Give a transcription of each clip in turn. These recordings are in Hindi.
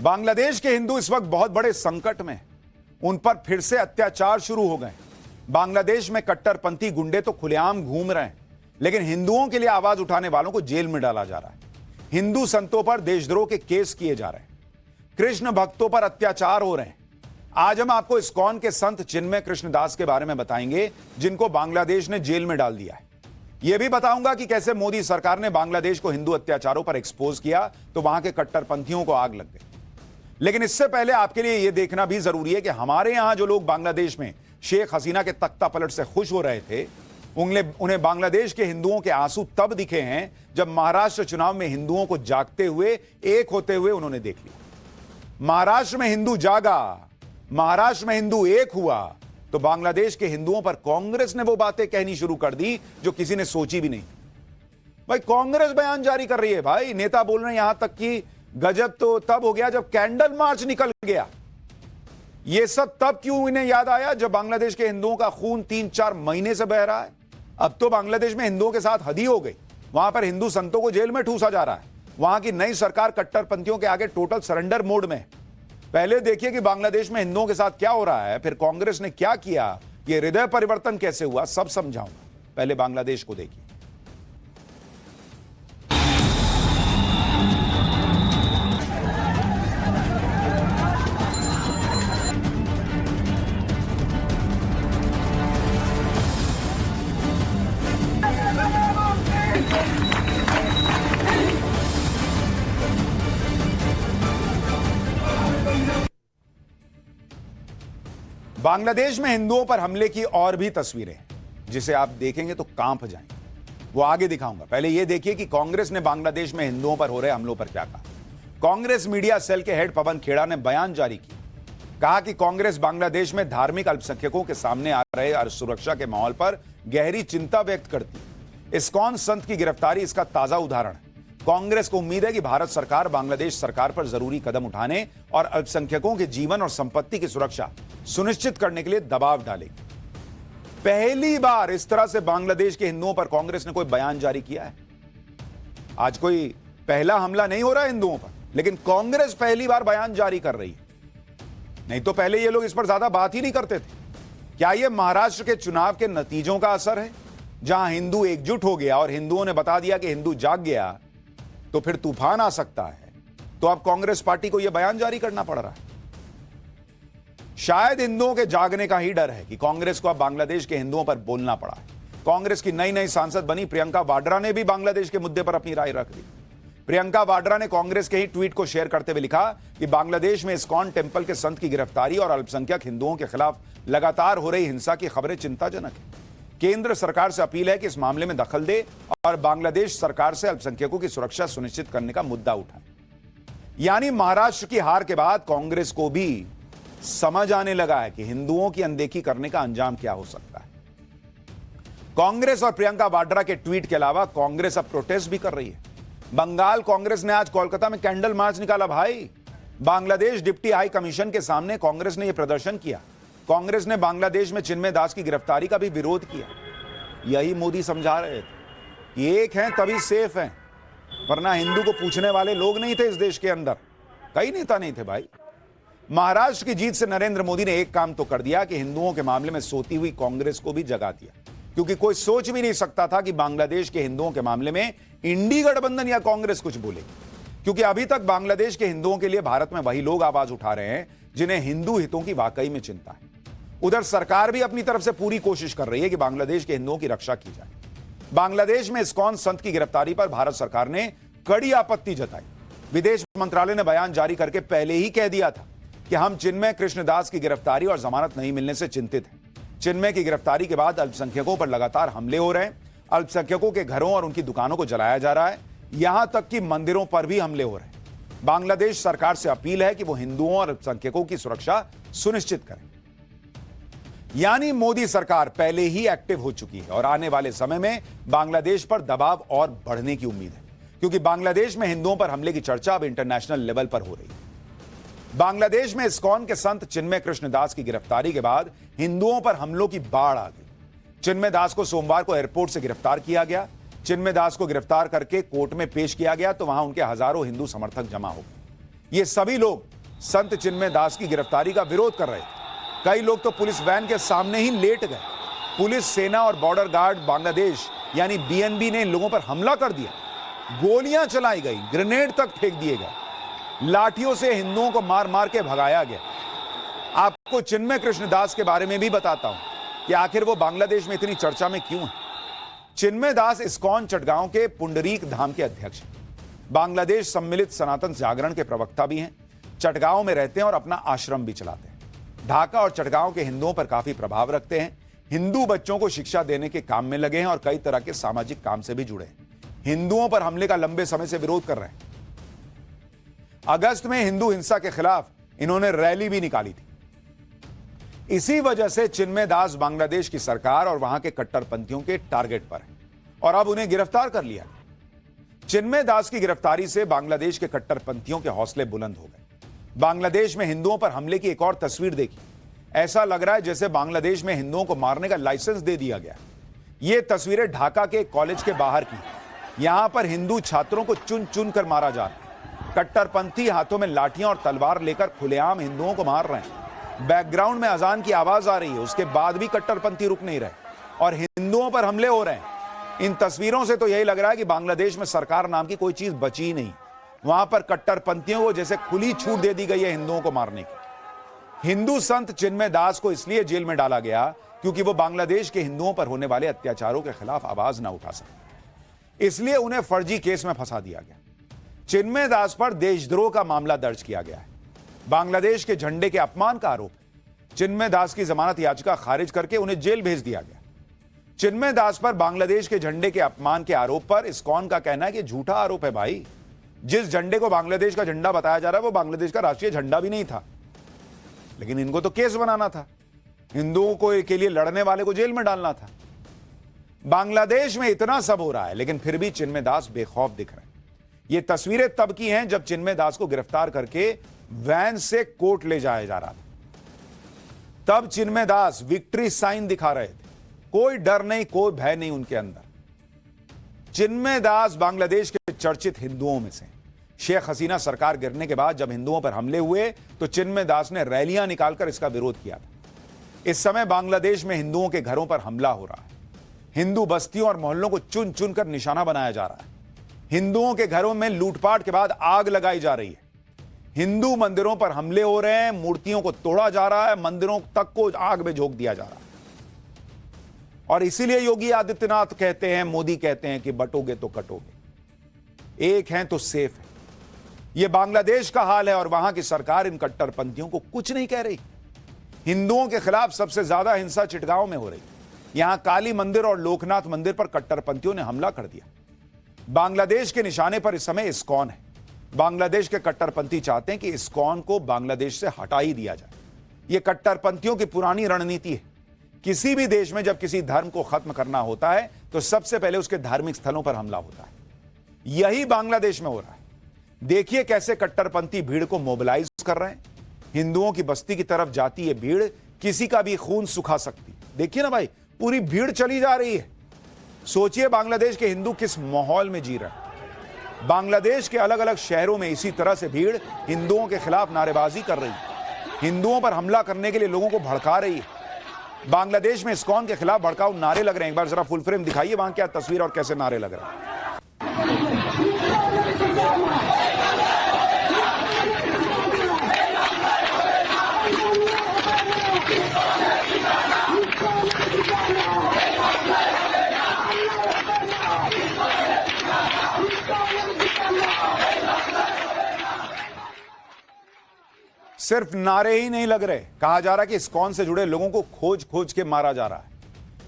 बांग्लादेश के हिंदू इस वक्त बहुत बड़े संकट में, उन पर फिर से अत्याचार शुरू हो गए। बांग्लादेश में कट्टरपंथी गुंडे तो खुलेआम घूम रहे हैं, लेकिन हिंदुओं के लिए आवाज उठाने वालों को जेल में डाला जा रहा है। हिंदू संतों पर देशद्रोह के केस किए जा रहे हैं, कृष्ण भक्तों पर अत्याचार हो रहे हैं। आज हम आपको इस्कॉन के संत चिन्मय कृष्णदास के बारे में बताएंगे, जिनको बांग्लादेश ने जेल में डाल दिया है। यह भी बताऊंगा कि कैसे मोदी सरकार ने बांग्लादेश को हिंदू अत्याचारों पर एक्सपोज किया तो वहां के कट्टरपंथियों को आग लग गई। लेकिन इससे पहले आपके लिए यह देखना भी जरूरी है कि हमारे यहां जो लोग बांग्लादेश में शेख हसीना के तख्ता पलट से खुश हो रहे थे, उन्हें बांग्लादेश के हिंदुओं के आंसू तब दिखे हैं जब महाराष्ट्र चुनाव में हिंदुओं को जागते हुए, एक होते हुए उन्होंने देख लिया। महाराष्ट्र में हिंदू जागा, महाराष्ट्र में हिंदू एक हुआ तो बांग्लादेश के हिंदुओं पर कांग्रेस ने वो बातें कहनी शुरू कर दी जो किसी ने सोची भी नहीं। भाई कांग्रेस बयान जारी कर रही है, भाई नेता बोल रहे हैं, यहां तक कि गजब तो तब हो गया जब कैंडल मार्च निकल गया। ये सब तब क्यों इन्हें याद आया जब बांग्लादेश के हिंदुओं का खून 3-4 महीने से बह रहा है। अब तो बांग्लादेश में हिंदुओं के साथ हद ही हो गई। वहां पर हिंदू संतों को जेल में ठूसा जा रहा है। वहां की नई सरकार कट्टरपंथियों के आगे टोटल सरेंडर मोड में है। पहले देखिए कि बांग्लादेश में हिंदुओं के साथ क्या हो रहा है, फिर कांग्रेस ने क्या किया, ये हृदय परिवर्तन कैसे हुआ, सब समझाऊंगा। पहले बांग्लादेश को देखिए। बांग्लादेश में हिंदुओं पर हमले की और भी तस्वीरें हैं, जिसे आप देखेंगे तो कांप जाएंगे। वो आगे दिखाऊंगा। पहले यह देखिए कि कांग्रेस ने बांग्लादेश में हिंदुओं पर हो रहे हमलों पर क्या कहा। कांग्रेस मीडिया सेल के हेड पवन खेड़ा ने बयान जारी किया। कहा कि कांग्रेस बांग्लादेश में धार्मिक अल्पसंख्यकों के सामने आ रहे सुरक्षा के माहौल पर गहरी चिंता व्यक्त करती है। इस्कॉन संत की गिरफ्तारी इसका ताजा उदाहरण है। कांग्रेस को उम्मीद है कि भारत सरकार बांग्लादेश सरकार पर जरूरी कदम उठाने और अल्पसंख्यकों के जीवन और संपत्ति की सुरक्षा सुनिश्चित करने के लिए दबाव डालेगी। पहली बार इस तरह से बांग्लादेश के हिंदुओं पर कांग्रेस ने कोई बयान जारी किया है। आज कोई पहला हमला नहीं हो रहा है हिंदुओं पर, लेकिन कांग्रेस पहली बार बयान जारी कर रही है। नहीं तो पहले ये लोग इस पर ज्यादा बात ही नहीं करते थे। क्या यह महाराष्ट्र के चुनाव के नतीजों का असर है, जहां हिंदू एकजुट हो गया और हिंदुओं ने बता दिया कि हिंदू जाग गया तो फिर तूफान आ सकता है, तो अब कांग्रेस पार्टी को यह बयान जारी करना पड़ रहा है। शायद हिंदुओं के जागने का ही डर है कि कांग्रेस को अब बांग्लादेश के हिंदुओं पर बोलना पड़ा है। कांग्रेस की नई नई सांसद बनी प्रियंका वाड्रा ने भी बांग्लादेश के मुद्दे पर अपनी राय रख दी। प्रियंका वाड्रा ने कांग्रेस के ही ट्वीट को शेयर करते हुए लिखा कि बांग्लादेश में इस्कॉन टेंपल के संत की गिरफ्तारी और अल्पसंख्यक हिंदुओं के खिलाफ लगातार हो रही हिंसा की खबरें चिंताजनक है। केंद्र सरकार से अपील है कि इस मामले में दखल दे और बांग्लादेश सरकार से अल्पसंख्यकों की सुरक्षा सुनिश्चित करने का मुद्दा उठाए। यानी महाराष्ट्र की हार के बाद कांग्रेस को भी समझ आने लगा है कि हिंदुओं की अनदेखी करने का अंजाम क्या हो सकता है। कांग्रेस और प्रियंका वाड्रा के ट्वीट के अलावा कांग्रेस अब प्रोटेस्ट भी कर रही है। बंगाल कांग्रेस ने आज कोलकाता में कैंडल मार्च निकाला। भाई, बांग्लादेश डिप्टी हाई कमीशन के सामने कांग्रेस ने यह प्रदर्शन किया। कांग्रेस ने बांग्लादेश में चिन्मय दास की गिरफ्तारी का भी विरोध किया। यही मोदी समझा रहे थे कि एक हैं तभी सेफ हैं, वरना हिंदू को पूछने वाले लोग नहीं थे इस देश के अंदर, कई नेता नहीं थे। भाई, महाराष्ट्र की जीत से नरेंद्र मोदी ने एक काम तो कर दिया कि हिंदुओं के मामले में सोती हुई कांग्रेस को भी जगा दिया, क्योंकि कोई सोच भी नहीं सकता था कि बांग्लादेश के हिंदुओं के मामले में इंडी गठबंधन या कांग्रेस कुछ बोलेगी। क्योंकि अभी तक बांग्लादेश के हिंदुओं के लिए भारत में वही लोग आवाज उठा रहे हैं जिन्हें हिंदू हितों की वाकई में चिंता है। उधर सरकार भी अपनी तरफ से पूरी कोशिश कर रही है कि बांग्लादेश के हिंदुओं की रक्षा की जाए। बांग्लादेश में इस्कॉन संत की गिरफ्तारी पर भारत सरकार ने कड़ी आपत्ति जताई। विदेश मंत्रालय ने बयान जारी करके पहले ही कह दिया था कि हम चिन्मय कृष्णदास की गिरफ्तारी और जमानत नहीं मिलने से चिंतित हैं। चिन्मय की गिरफ्तारी के बाद अल्पसंख्यकों पर लगातार हमले हो रहे हैं। अल्पसंख्यकों के घरों और उनकी दुकानों को जलाया जा रहा है, यहां तक कि मंदिरों पर भी हमले हो रहे हैं। बांग्लादेश सरकार से अपील है कि वो हिंदुओं और अल्पसंख्यकों की सुरक्षा सुनिश्चित करें। यानी मोदी सरकार पहले ही एक्टिव हो चुकी है और आने वाले समय में बांग्लादेश पर दबाव और बढ़ने की उम्मीद है, क्योंकि बांग्लादेश में हिंदुओं पर हमले की चर्चा अब इंटरनेशनल लेवल पर हो रही है। बांग्लादेश में इस्कॉन के संत चिन्मय कृष्णदास की गिरफ्तारी के बाद हिंदुओं पर हमलों की बाढ़ आ गई। चिन्मय दास को सोमवार को एयरपोर्ट से गिरफ्तार किया गया। चिन्मय दास को गिरफ्तार करके कोर्ट में पेश किया गया तो वहां उनके हजारों हिंदू समर्थक जमा हो गए। ये सभी लोग संत चिन्मय दास की गिरफ्तारी का विरोध कर रहे थे। कई लोग तो पुलिस वैन के सामने ही लेट गए। पुलिस, सेना और बॉर्डर गार्ड बांग्लादेश यानी बीएनबी ने इन लोगों पर हमला कर दिया। गोलियां चलाई गई, ग्रेनेड तक फेंक दिए गए, लाठियों से हिंदुओं को मार मार के भगाया गया। आपको चिन्मय कृष्ण दास के बारे में भी बताता हूं कि आखिर वो बांग्लादेश में इतनी चर्चा में क्यों है। चिन्मय दास इस्कॉन चटगांव के पुंडरीक धाम के अध्यक्ष हैं। बांग्लादेश सम्मिलित सनातन जागरण के प्रवक्ता भी हैं। चटगांव में रहते हैं और अपना आश्रम भी चलाते हैं। ढाका और चटगांव के हिंदुओं पर काफी प्रभाव रखते हैं। हिंदू बच्चों को शिक्षा देने के काम में लगे हैं और कई तरह के सामाजिक काम से भी जुड़े हैं। हिंदुओं पर हमले का लंबे समय से विरोध कर रहे हैं। अगस्त में हिंदू हिंसा के खिलाफ इन्होंने रैली भी निकाली थी। इसी वजह से चिन्मय दास बांग्लादेश की सरकार और वहां के कट्टरपंथियों के टारगेट पर है और अब उन्हें गिरफ्तार कर लिया गया। चिन्मय दास की गिरफ्तारी से बांग्लादेश के कट्टरपंथियों के हौसले बुलंद हो गए। बांग्लादेश में हिंदुओं पर हमले की एक और तस्वीर देखी। ऐसा लग रहा है जैसे बांग्लादेश में हिंदुओं को मारने का लाइसेंस दे दिया गया। ये तस्वीरें ढाका के कॉलेज के बाहर की। यहां पर हिंदू छात्रों को चुन चुन कर मारा जा रहा है। कट्टरपंथी हाथों में लाठियां और तलवार लेकर खुलेआम हिंदुओं को मार रहे हैं। बैकग्राउंड में अजान की आवाज आ रही है, उसके बाद भी कट्टरपंथी रुक नहीं रहे और हिंदुओं पर हमले हो रहे हैं। इन तस्वीरों से तो यही लग रहा है कि बांग्लादेश में सरकार नाम की कोई चीज बची ही नहीं। वहां पर कट्टरपंथियों को जैसे खुली छूट दे दी गई है हिंदुओं को मारने की। हिंदू संत चिन्मय दास को इसलिए जेल में डाला गया क्योंकि वो बांग्लादेश के हिंदुओं पर होने वाले अत्याचारों के खिलाफ आवाज ना उठा सके, इसलिए उन्हें फर्जी केस में फंसा दिया गया। चिन्मय दास पर देशद्रोह का मामला दर्ज किया गया है। बांग्लादेश के झंडे के अपमान का आरोप है। चिन्मय दास की जमानत याचिका खारिज करके उन्हें जेल भेज दिया गया। चिन्मय दास पर बांग्लादेश के झंडे के अपमान के आरोप पर इस्कॉन का कहना है कि झूठा आरोप है। भाई, जिस झंडे को बांग्लादेश का झंडा बताया जा रहा है वो बांग्लादेश का राष्ट्रीय झंडा भी नहीं था, लेकिन इनको तो केस बनाना था, हिंदुओं को के लिए लड़ने वाले को जेल में डालना था। बांग्लादेश में इतना सब हो रहा है लेकिन फिर भी चिन्मय दास बेखौफ दिख रहे हैं। ये तस्वीरें तब की हैं जब चिन्मय दास को गिरफ्तार करके वैन से कोर्ट ले जाया जा रहा था। तब चिन्मय दास विक्ट्री साइन दिखा रहे थे। कोई डर नहीं, कोई भय नहीं उनके अंदर। चिन्मय दास बांग्लादेश के चर्चित हिंदुओं में से। शेख हसीना सरकार गिरने के बाद जब हिंदुओं पर हमले हुए तो चिन्मय दास ने रैलियां निकालकर इसका विरोध किया था। इस समय बांग्लादेश में हिंदुओं के घरों पर हमला हो रहा है। हिंदू बस्तियों और मोहल्लों को चुन चुन कर निशाना बनाया जा रहा है। हिंदुओं के घरों में लूटपाट के बाद आग लगाई जा रही है। हिंदू मंदिरों पर हमले हो रहे हैं, मूर्तियों को तोड़ा जा रहा है, मंदिरों तक को आग में झोंक दिया जा रहा है। और इसीलिए योगी आदित्यनाथ कहते हैं, मोदी कहते हैं कि बटोगे तो कटोगे, एक हैं तो सेफ है। यह बांग्लादेश का हाल है और वहां की सरकार इन कट्टरपंथियों को कुछ नहीं कह रही। हिंदुओं के खिलाफ सबसे ज्यादा हिंसा चिटगांव में हो रही। यहां काली मंदिर और लोकनाथ मंदिर पर कट्टरपंथियों ने हमला कर दिया। बांग्लादेश के निशाने पर इस समय इस्कॉन है। बांग्लादेश के कट्टरपंथी चाहते हैं कि इस्कॉन को बांग्लादेश से हटा ही दिया जाए। यह कट्टरपंथियों की पुरानी रणनीति है। किसी भी देश में जब किसी धर्म को खत्म करना होता है तो सबसे पहले उसके धार्मिक स्थलों पर हमला होता है। यही बांग्लादेश में हो रहा है। देखिए कैसे कट्टरपंथी भीड़ को मोबिलाइज कर रहे हैं। हिंदुओं की बस्ती की तरफ जाती है भीड़, किसी का भी खून सुखा सकती। देखिए ना भाई, पूरी भीड़ चली जा रही है। सोचिए बांग्लादेश के हिंदू किस माहौल में जी रहे हैं। बांग्लादेश के अलग अलग शहरों में इसी तरह से भीड़ हिंदुओं के खिलाफ नारेबाजी कर रही है। हिंदुओं पर हमला करने के लिए लोगों को भड़का रही है। बांग्लादेश में इस्कॉन के खिलाफ भड़काऊ नारे लग रहे हैं। एक बार जरा फुल फ्रेम दिखाइए, वहां क्या तस्वीर और कैसे नारे लग रहे हैं। सिर्फ नारे ही नहीं लग रहे, कहा जा रहा है कि इस्कॉन से जुड़े लोगों को खोज खोज के मारा जा रहा है।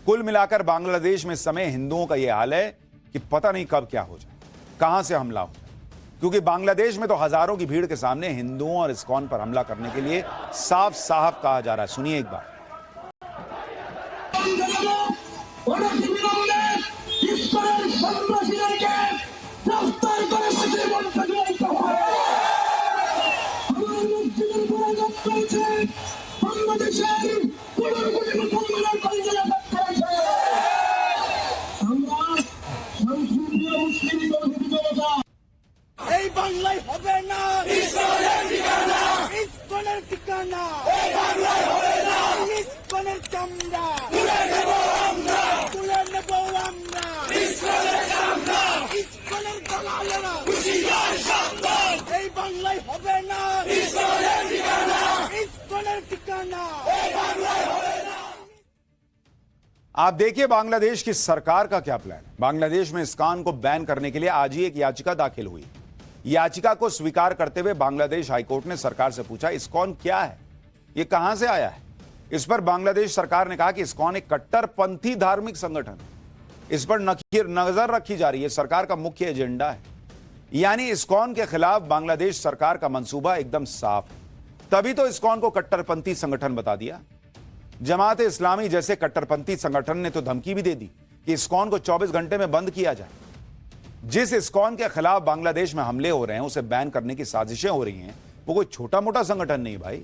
कुल मिलाकर बांग्लादेश में इस समय हिंदुओं का यह हाल है कि पता नहीं कब क्या हो जाए, कहां से हमला हो जाए। क्योंकि बांग्लादेश में तो हजारों की भीड़ के सामने हिंदुओं और इस्कॉन पर हमला करने के लिए साफ साफ कहा जा रहा है। सुनिए एक बार। এই বাংলায় হবে না ইসরায়েলের ঠিকানা। ঠিকানা ইসকনের চামড়া তুলে নেব আমরা ইসকনের দালালেরা এই বাংলায় হবে না ইসকনের ঠিকানা आप देखिए बांग्लादेश की सरकार का क्या प्लान है। बांग्लादेश में इस्कॉन को बैन करने के लिए आज ही एक याचिका दाखिल हुई। याचिका को स्वीकार करते हुए बांग्लादेश हाईकोर्ट ने सरकार से पूछा इस्कॉन क्या है, ये कहां से आया है। इस पर बांग्लादेश सरकार ने कहा कि इस्कॉन एक कट्टरपंथी धार्मिक संगठन है, इस पर नजर रखी जा रही है, सरकार का मुख्य एजेंडा है। यानी इस्कॉन के खिलाफ बांग्लादेश सरकार का मंसूबा एकदम साफ है, तभी तो इस्कॉन को कट्टरपंथी संगठन बता दिया। जमात इस्लामी जैसे कट्टरपंथी संगठन ने तो धमकी भी दे दी कि इस्कॉन को 24 घंटे में बंद किया जाए। जिस इस्कॉन के खिलाफ बांग्लादेश में हमले हो रहे हैं, उसे बैन करने की साजिशें हो रही हैं, वो कोई छोटा मोटा संगठन नहीं भाई।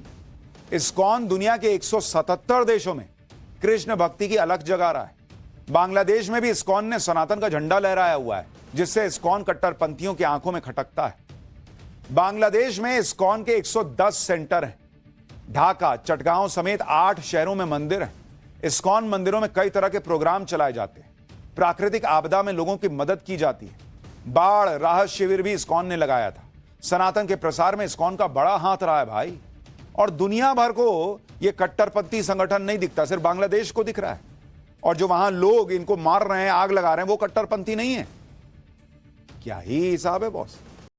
इस्कॉन दुनिया के 177 देशों में कृष्ण भक्ति की अलख जगा रहा है। बांग्लादेश में भी इस्कॉन ने सनातन का झंडा लहराया हुआ है, जिससे इस्कॉन कट्टरपंथियों की आंखों में खटकता है। बांग्लादेश में इस्कॉन के 110 सेंटर हैं। ढाका, चटगांव समेत 8 शहरों में मंदिर हैं। इस्कॉन मंदिरों में कई तरह के प्रोग्राम चलाए जाते हैं। प्राकृतिक आपदा में लोगों की मदद की जाती है। बाढ़ राहत शिविर भी इस्कॉन ने लगाया था। सनातन के प्रसार में इस्कॉन का बड़ा हाथ रहा है भाई। और दुनिया भर को यह कट्टरपंथी संगठन नहीं दिखता, सिर्फ बांग्लादेश को दिख रहा है। और जो वहां लोग इनको मार रहे हैं, आग लगा रहे हैं, वो कट्टरपंथी नहीं है। क्या ही हिसाब है बॉस।